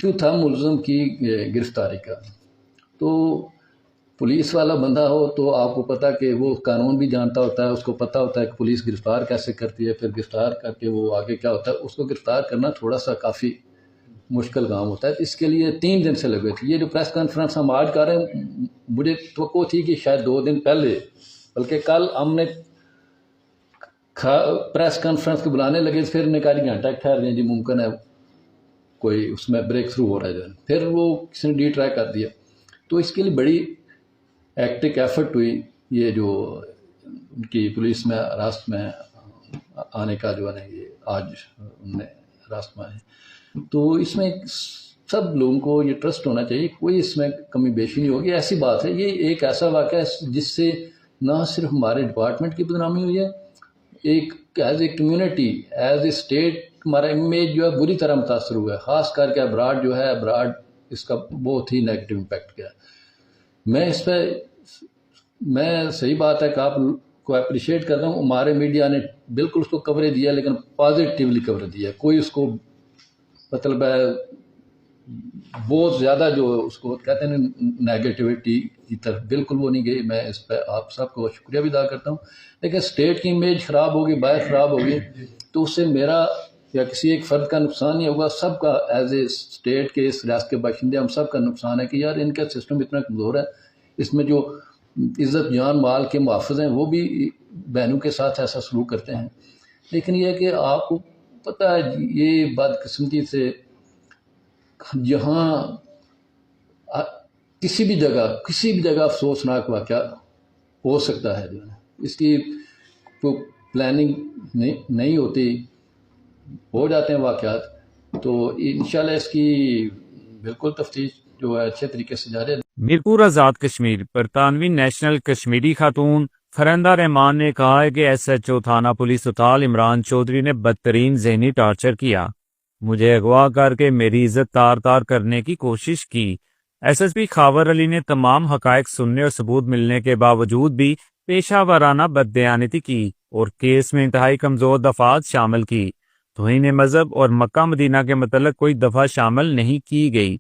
Issue تھا ملزم کی گرفتاری کا۔ تو پولیس والا بندہ ہو تو آپ کو پتہ کہ وہ قانون بھی جانتا ہوتا ہے، اس کو پتہ ہوتا ہے کہ پولیس گرفتار کیسے کرتی ہے، پھر گرفتار کر کے وہ آگے کیا ہوتا ہے، اس کو گرفتار کرنا تھوڑا سا کافی مشکل کام ہوتا ہے۔ اس کے لیے 3 دن سے لگے تھے۔ یہ جو پریس کانفرنس ہم آج کر رہے ہیں، مجھے توقع تھی کہ شاید 2 دن پہلے، بلکہ کل ہم نے پریس کانفرنس کو بلانے لگے، پھر نے کہا گھنٹہ ٹھہر جائیں جی، ممکن ہے کوئی اس میں بریک تھرو ہو رہا ہے، پھر وہ کسی نے ڈی ٹرائی کر دیا۔ تو اس کے لیے بڑی ایکٹک ایفرٹ ہوئی، یہ جو ان کی پولیس میں راست میں آنے کا جو ہے نا، یہ آج انہوں نے راست میں آئے، تو اس میں سب لوگوں کو یہ ٹرسٹ ہونا چاہیے، کوئی اس میں کمی بیشی نہیں ہوگی۔ ایسی بات ہے، یہ ایک ایسا واقعہ ہے جس سے نہ صرف ہمارے ڈپارٹمنٹ کی بدنامی ہوئی ہے، ایک as a community, as a state ہمارا امیج جو ہے بری طرح متاثر ہوا ہے، خاص کر کے ابراڈ جو ہے، ابراڈ اس کا بہت ہی نیگیٹو امپیکٹ کیا ہے۔ میں اس پہ صحیح بات ہے کہ آپ کو اپریشیٹ کر رہا ہوں، ہمارے میڈیا نے بالکل اس کو کوریج دیا، لیکن پازیٹیولی کوریج دیا، کوئی اس کو مطلب ہے بہت زیادہ جو اس کو کہتے ہیں نیگیٹیوٹی کی طرف بالکل وہ نہیں گئی۔ میں اس پہ آپ سب کو شکریہ بھی ادا کرتا ہوں، لیکن اسٹیٹ کی امیج خراب ہوگی، باہر خراب ہوگی، تو اس سے میرا یا کسی ایک فرد کا نقصان نہیں ہوگا، سب کا ایز اے اسٹیٹ کے، اس ریاست کے باشندے ہم سب کا نقصان ہے کہ یار ان کا سسٹم اتنا کمزور ہے، اس میں جو عزت جان مال کے محافظ ہیں وہ بھی بہنوں کے ساتھ ایسا سلوک کرتے ہیں۔ لیکن یہ ہے کہ آپ کو پتہ ہے یہ بدقسمتی سے جہاں کسی بھی جگہ افسوسناک واقعہ ہو سکتا ہے، جو ہے اس کی کوئی پلاننگ نہیں ہوتی، ہو جاتے ہیں واقعات، تو انشاءاللہ اس کی بالکل تفتیش جو ہے اچھے طریقے سے جاری ہے۔ میرپور آزاد کشمیر برطانوی نیشنل کشمیری خاتون فرندہ رحمان نے کہا ہے کہ ایس ایچ او تھانہ پولیس اطال عمران چودھری نے بدترین ذہنی ٹارچر کیا، مجھے اغوا کر کے میری عزت تار کرنے کی کوشش کی۔ ایس ایس پی خاور علی نے تمام حقائق سننے اور ثبوت ملنے کے باوجود بھی پیشہ ورانہ بددیانتی کی اور کیس میں انتہائی کمزور دفعات شامل کی۔ توہین مذہب اور مکہ مدینہ کے متعلق کوئی دفعہ شامل نہیں کی گئی۔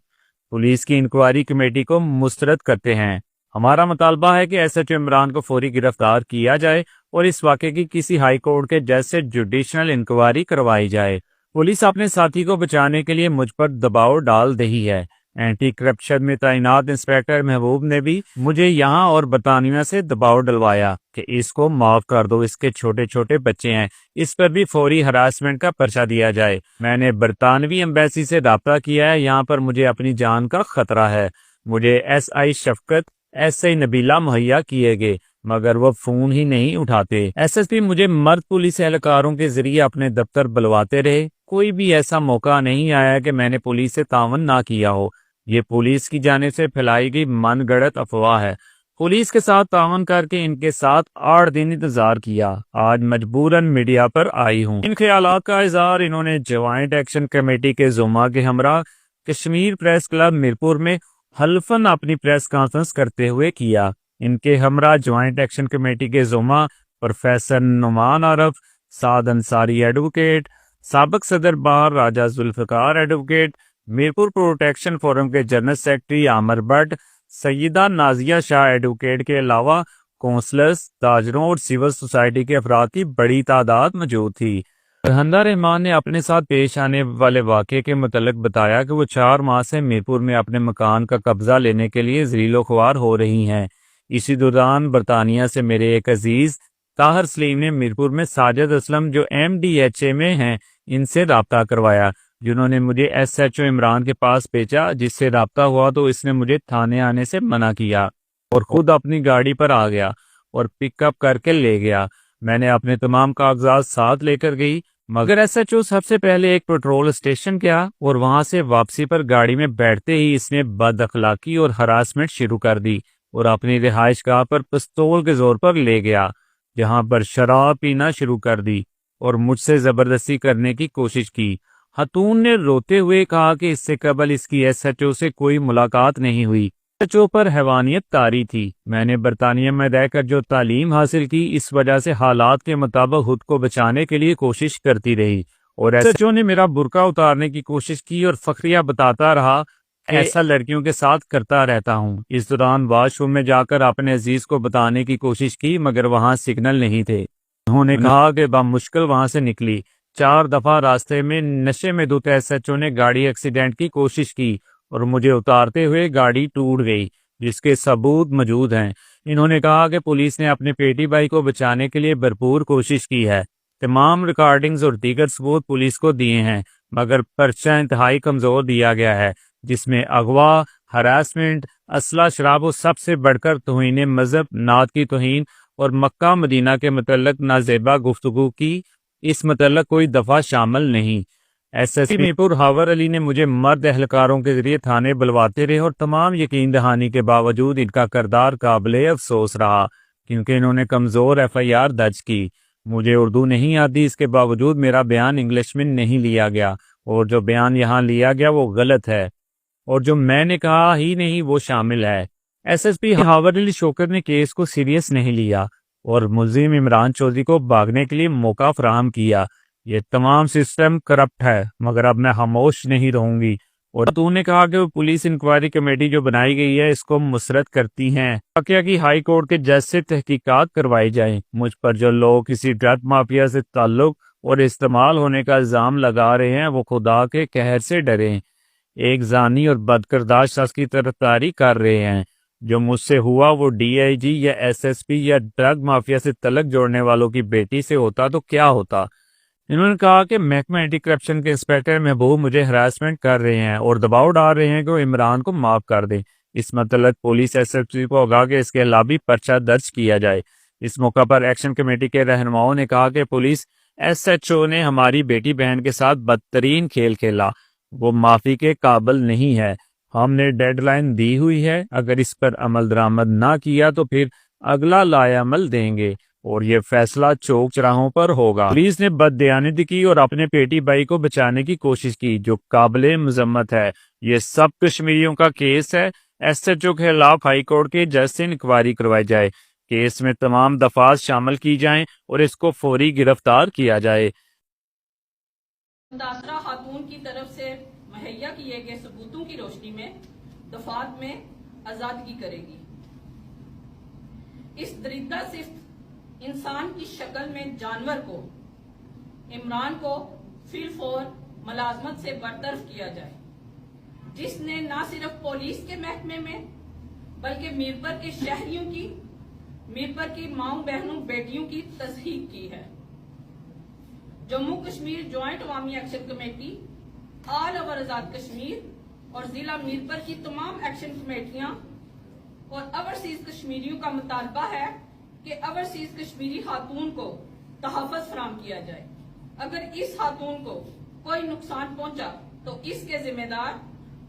پولیس کی انکوائری کمیٹی کو مسترد کرتے ہیں۔ ہمارا مطالبہ ہے کہ ایس ایچ او عمران کو فوری گرفتار کیا جائے اور اس واقعے کی کسی ہائی کورٹ کے جج سے جوڈیشنل انکوائری کروائی جائے۔ پولیس اپنے ساتھی کو بچانے کے لیے مجھ پر دباؤ ڈال رہی ہے۔ اینٹی کرپشن میں تعینات انسپیکٹر محبوب نے بھی مجھے یہاں اور برطانیہ سے دباؤ ڈلوایا کہ اس کو معاف کر دو، اس کے چھوٹے چھوٹے بچے ہیں، اس پر بھی فوری ہراسمنٹ کا پرچہ دیا جائے۔ میں نے برطانوی ایمبیسی سے رابطہ کیا ہے، یہاں پر مجھے اپنی جان کا خطرہ ہے۔ مجھے ایس آئی شفقت، ایس آئی نبیلہ مہیا کیے گئے، مگر وہ فون ہی نہیں اٹھاتے۔ ایس ایس پی مجھے مرد پولیس اہلکاروں کے ذریعے اپنے دفتر بلواتے رہے، کوئی بھی ایسا موقع نہیں آیا کہ میں نے پولیس سے تعاون نہ کیا ہو۔ یہ پولیس کی جانب سے پھیلائی گئی من گڑت افواہ ہے۔ پولیس کے ساتھ تعاون کر کے ان کے ساتھ 8 دن انتظار کیا، آج مجبوراً میڈیا پر آئی ہوں۔ ان خیالات کا اظہار انہوں نے جوائنٹ ایکشن کمیٹی کے زعماء کے ہمراہ کشمیر پریس کلب میرپور میں حلفاً اپنی پریس کانفرنس کرتے ہوئے کیا۔ ان کے ہمراہ جوائنٹ ایکشن کمیٹی کے زعماء پروفیسر نعمان عارف، سعد انصاری ایڈوکیٹ، سابق صدر bar Raja Zulfiqar advocate, Mirpur protection forum کے general secretary Amir Butt, Syeda Nazia Shah advocate کے علاوہ کونسلرز، تاجروں اور سول سوسائٹی کے افراد کی بڑی تعداد موجود تھی۔ فرندہ رحمان نے اپنے ساتھ پیش آنے والے واقعے کے متعلق بتایا کہ وہ 4 ماہ سے میرپور میں اپنے مکان کا قبضہ لینے کے لیے ذلیل و خوار ہو رہی ہیں۔ اسی دوران برطانیہ سے میرے ایک عزیز طاہر سلیم نے میرپور میں ساجد اسلم جو MDHA میں ہیں ان سے رابطہ کروایا، جنہوں نے مجھے ایس ایچ او عمران کے پاس بھیجا، جس سے رابطہ ہوا تو اس نے مجھے تھانے آنے سے منع کیا اور خود اپنی گاڑی پر آ گیا اور پک اپ کر کے لے گیا۔ میں نے اپنے تمام کاغذات ساتھ لے کر گئی، مگر ایس ایچ او سب سے پہلے ایک پیٹرول اسٹیشن گیا اور وہاں سے واپسی پر گاڑی میں بیٹھتے ہی اس نے بد اخلاقی اور ہراسمنٹ شروع کر دی اور اپنی رہائش گاہ پر پستول کے زور پر لے گیا، جہاں پر شراب پینا شروع کر دی اور مجھ سے زبردستی کرنے کی کوشش کی۔ خاتون نے روتے ہوئے کہا کہ اس سے قبل اس کی ایس ایچ او سے کوئی ملاقات نہیں ہوئی، ایس ایچ او پر حیوانیت طاری تھی۔ میں نے برطانیہ میں رہ کر جو تعلیم حاصل کی، اس وجہ سے حالات کے مطابق خود کو بچانے کے لیے کوشش کرتی رہی और एसएचओ ने मेरा बुर्का उतारने की कोशिश की और फखरिया बताता रहा ऐसा लड़कियों के साथ करता रहता हूँ। इस दौरान वॉशरूम में जाकर अपने अजीज को बताने की कोशिश की मगर वहाँ सिग्नल नहीं थे। उन्होंने कहा कि बामुश्किल वहाँ से निकली। 4 दफा रास्ते में नशे में धुत एसएचओ ने गाड़ी एक्सीडेंट की कोशिश की और मुझे उतारते हुए गाड़ी टूट गई, जिसके सबूत मौजूद हैं। इन्होंने कहा कि पुलिस ने अपने पेटी भाई को बचाने के लिए भरपूर कोशिश की है। तमाम रिकॉर्डिंग्स और दीगर सबूत पुलिस को दिए हैं मगर पर्चा इंतहाई कमजोर दिया गया है, जिसमें अगवा, हरासमेंट, असला, शराब और सबसे बढ़कर तौहीन मजहब, नात की तौहीन और मक्का मदीना के मतलब नाजेबा गुफ्तगू की इस मतलब कोई दफा शामिल नहीं। एसएसपी मीरपुर हावर अली ने मुझे मर्द एहलकारों के जरिए थाने बुलवाते रहे और तमाम यकीन दहानी के बावजूद इनका किरदार काबिल अफसोस रहा, क्योंकि इन्होंने कमजोर एफआईआर दर्ज की। मुझे उर्दू नहीं आती, इसके बावजूद मेरा बयान इंग्लिश में नहीं लिया गया और जो बयान यहाँ लिया गया वो गलत है और जो मैंने कहा ही नहीं वो शामिल है। एसएसपी हावर अली शोकर ने केस को सीरियस नहीं लिया और मुल्जिम इमरान चौधरी को भागने के लिए मौका फराहम किया। ये तमाम सिस्टम करप्ट है मगर अब मैं खामोश नहीं रहूंगी। और तूने कहा कि वो पुलिस इंक्वायरी कमेटी जो बनाई गई है इसको मुसरत करती हैं। क्या कि हाई कोर्ट के जज से तहकीकात करवाई जाए। मुझ पर जो लोग किसी ड्रग माफिया से ताल्लुक और इस्तेमाल होने का इल्जाम लगा रहे हैं वो खुदा के कहर से डरें। एक जानी और बदकिरदार शख्स की तरफदारी कर रहे हैं। जो मुझसे हुआ वो डीआईजी या एसएसपी या ड्रग माफिया से तलक जोड़ने वालों की बेटी से होता तो क्या होता। इन्होंने कहा कि महकमा एंटी करप्शन के इंस्पेक्टर महबूब मुझे हरासमेंट कर रहे हैं और दबाव डाल रहे हैं कि वो इमरान को माफ कर दें। इस मतलब पुलिस एसएसपी को होगा कि इसके खिलाफ भी पर्चा दर्ज किया जाए। इस मौका पर एक्शन कमेटी के रहनुमाओं ने कहा कि पुलिस एसएचओ ने हमारी बेटी बहन के साथ बदतरीन खेल खेला, वो माफी के काबिल नहीं है। हमने डेडलाइन दी हुई है, अगर इस पर अमल दरामद ना किया तो फिर अगला लाएअमल देंगे और ये फैसला चौक चौराहों पर होगा। पुलिस ने बददयानती की और अपने पेटी भाई को बचाने की कोशिश की जो काबिले मजम्मत है। ये सब कश्मीरियों का केस है। एसएचओ के खिलाफ हाई कोर्ट के जज से इंक्वायरी करवाई जाए, केस में तमाम दफात शामिल की जाएं और इसको फौरी गिरफ्तार किया जाए। मुतासरा खातून की तरफ से मुहैया किए गए सबूतों की रोशनी में दफात में आजादगी करेगी। इस दरिद्र सिर्फ इंसान की शक्ल में जानवर को इमरान को फिलफौर मुलाजमत से बरतरफ किया जाए, जिसने न सिर्फ पुलिस के महकमे में बल्कि मीरपुर के शहरियों की, मीरपुर की माओ बहनों बेटियों की तस्दीक की है। जम्मू कश्मीर ज्वाइंट अवामी एक्शन कमेटी, ऑल ओवर आजाद कश्मीर और जिला मीरपुर की तमाम एक्शन कमेटियां और ओवरसीज कश्मीरियों का मुतालबा है कि ओवरसीज कश्मीरी खातून को तहफ़्फ़ुज़ फराहम किया जाए। अगर इस खातून को कोई नुकसान पहुंचा तो इसके जिम्मेदार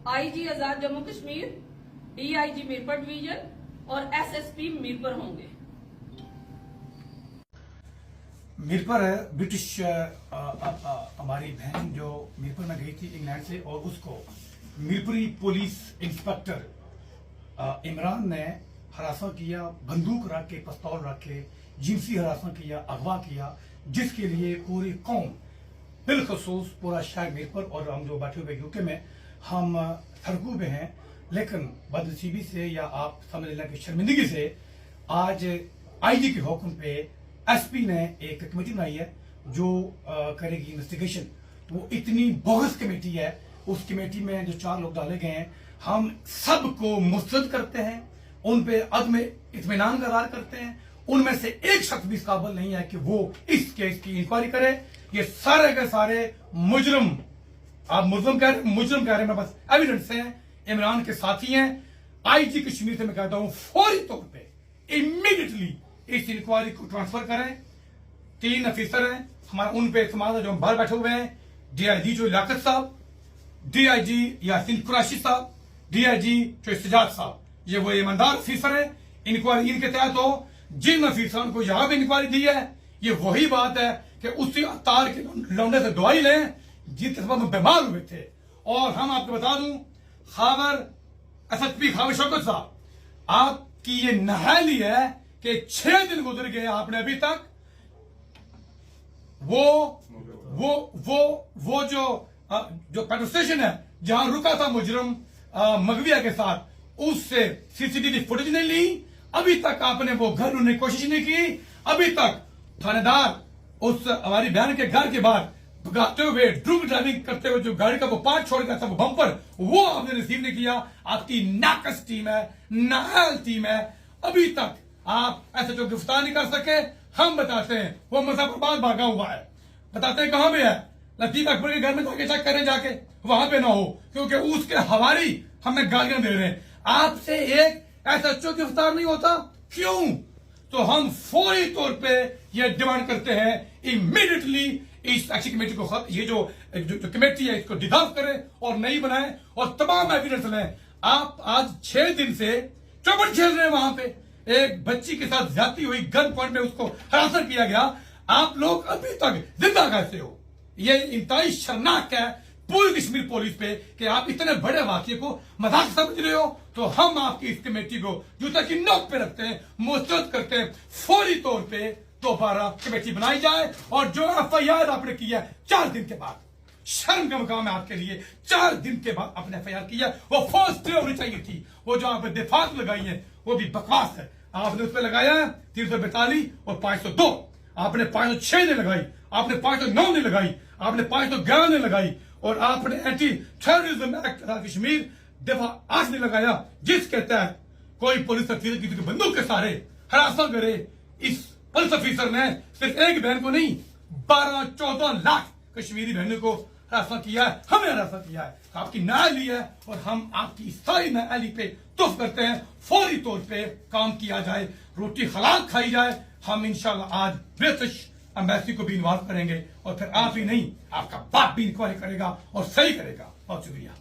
आईजी आजाद जम्मू कश्मीर, डीआईजी मीरपुर डिवीजन और एसएसपी मीरपुर होंगे। मीरपुर ब्रिटिश हमारी बहन जो मीरपुर में गई थी इंग्लैंड से और उसको मीरपुरी पुलिस इंस्पेक्टर इमरान ने हरासा किया, बंदूक रख के, पिस्तौल रख के जिनसी हरासा किया, अगवा किया, जिसके लिए पूरी कौम बिलखसूस पूरा शहर मीरपुर और हम जो बैठे हुए यूके में हम सड़कों पे हैं। लेकिन बदनसीबी से या आप समझ लेना कि शर्मिंदगी से आज आईजी के हुक्म पे एसपी ने एक कमेटी बनाई है जो करेगी इन्वेस्टिगेशन। वो इतनी बोगस कमेटी है, उस कमेटी में जो 4 लोग डाले गए हैं हम सबको मुस्तरद करते हैं, उन पे अदम इत्मीनान करार करते हैं। उनमें से एक शख्स भी इस काबिल नहीं है कि वो इस केस की इंक्वायरी करे। ये सारे के सारे मुजरिम, आप मुजरिम कह रहे हैं, बस एविडेंस है, इमरान के साथी हैं। आईजी कश्मीर से मैं कहता हूं फौरी तौर पे इमीडिएटली इस इंक्वायरी को ट्रांसफर करें। 3 अफिसर हैं हमारा, उन पे इस्तेमाल जो बाहर बैठे हुए हैं, डीआईजी जो लियाकत साहब, डीआईजी यासीन कुरैशी साहब, डीआईजी जो इस्तिजाद साहब, ये वो ईमानदार अफिसर है। इंक्वायरी इनके तहत हो। जिन अफिसरों को यहां भी इंक्वायरी दी है ये वही बात है कि उसी अतार के लौंडे से दवाई लें जिसके सबब बीमार हुए थे। और हम आपको बता दूं, खावर एसएसपी खावर शौकत साहब, आपकी ये नहाली है कि 6 दिन गुजर गए, आपने अभी तक वो जो पेट्रोल स्टेशन है जहां रुका था मुजरम मगविया के साथ, उससे सीसीटीवी फुटेज नहीं ली। अभी तक आपने वो घर ढूंढने की कोशिश नहीं की। अभी तक थानेदार उस हमारी बहन के घर के बाहर भगाते हुए ड्रिंक ड्राइविंग करते हुए जो गाड़ी का वो पार्ट छोड़ गया था, वो बम्पर, वो आपने रिसीव नहीं किया। आपकी नाकस टीम है, नाहल टीम है। अभी तक आप ऐसे जो गिरफ्तार नहीं कर सके। हम बताते हैं वो मुजफ्फराबाद भागा हुआ है, बताते हैं कहां पे है। लतीफ अकबर के घर में जाके चेक करें, जाके वहां पे ना हो, क्योंकि उसके हवारी हमें गालियां दे रहे हैं। आपसे एक एसएचओ गिरफ्तार नहीं होता, क्यों? तो हम फौरी तौर पे ये डिमांड करते हैं इमीडिएटली इस एक्शन कमेटी को, ये जो कमेटी है इसको डिसॉल्व करें और नई बनाए और तमाम एविडेंस लें। आप आज 6 दिन से चौबट खेल रहे हैं। वहां पे एक बच्ची के साथ ज्यादती हुई, गन पॉइंट में उसको हरासत किया गया। आप लोग अभी तक जिंदा कैसे हो? ये इंतहाई शर्मनाक है पूरी कश्मीर पुलिस पे कि आप इतने बड़े वाकये को मजाक समझ रहे हो। तो हम आपकी इस कमेटी को जूता की नोक पे रखते हैं, मुस्तरद करते हैं। फौरी तौर पे दोबारा कमेटी बनाई जाए और जो एफआईआर आपने की है 4 दिन के बाद, शर्म का मुकाम है आपके लिए, 4 दिन के बाद आपने एफआईआर की है, वो फर्स्ट डे होनी चाहिए थी। वो जो आपने दिफात लगाई है वो भी बकवास है। आपने उस पर लगाया है 342 और 502, आपने 506 ने लगाई, आपने 509 ने लगाई, आपने 511 ने लगाई, और आपने एंटी टेररिज्म एक्ट कश्मीर दफा 8 ने लगाया, जिसके तहत कोई पुलिस अफसर किसी की बंदूक के सहारे हरासा करे। इस पुलिस अफसर ने सिर्फ एक बहन को नहीं, 12-14 लाख कश्मीरी बहनों को हरासा किया है, हमें हरासा किया है। आपकी नाअहली है और हम आपकी सारी नाअहली पे तुफ करते हैं। फौरी तौर पे काम किया जाए, रोटी हलाल खाई जाए। हम इंशाल्लाह आज ब्रिटिश एम्बेसी को भी इन्वॉल्व करेंगे और फिर आप ही नहीं, आपका बाप भी इंक्वायरी करेगा और सही करेगा। बहुत शुक्रिया।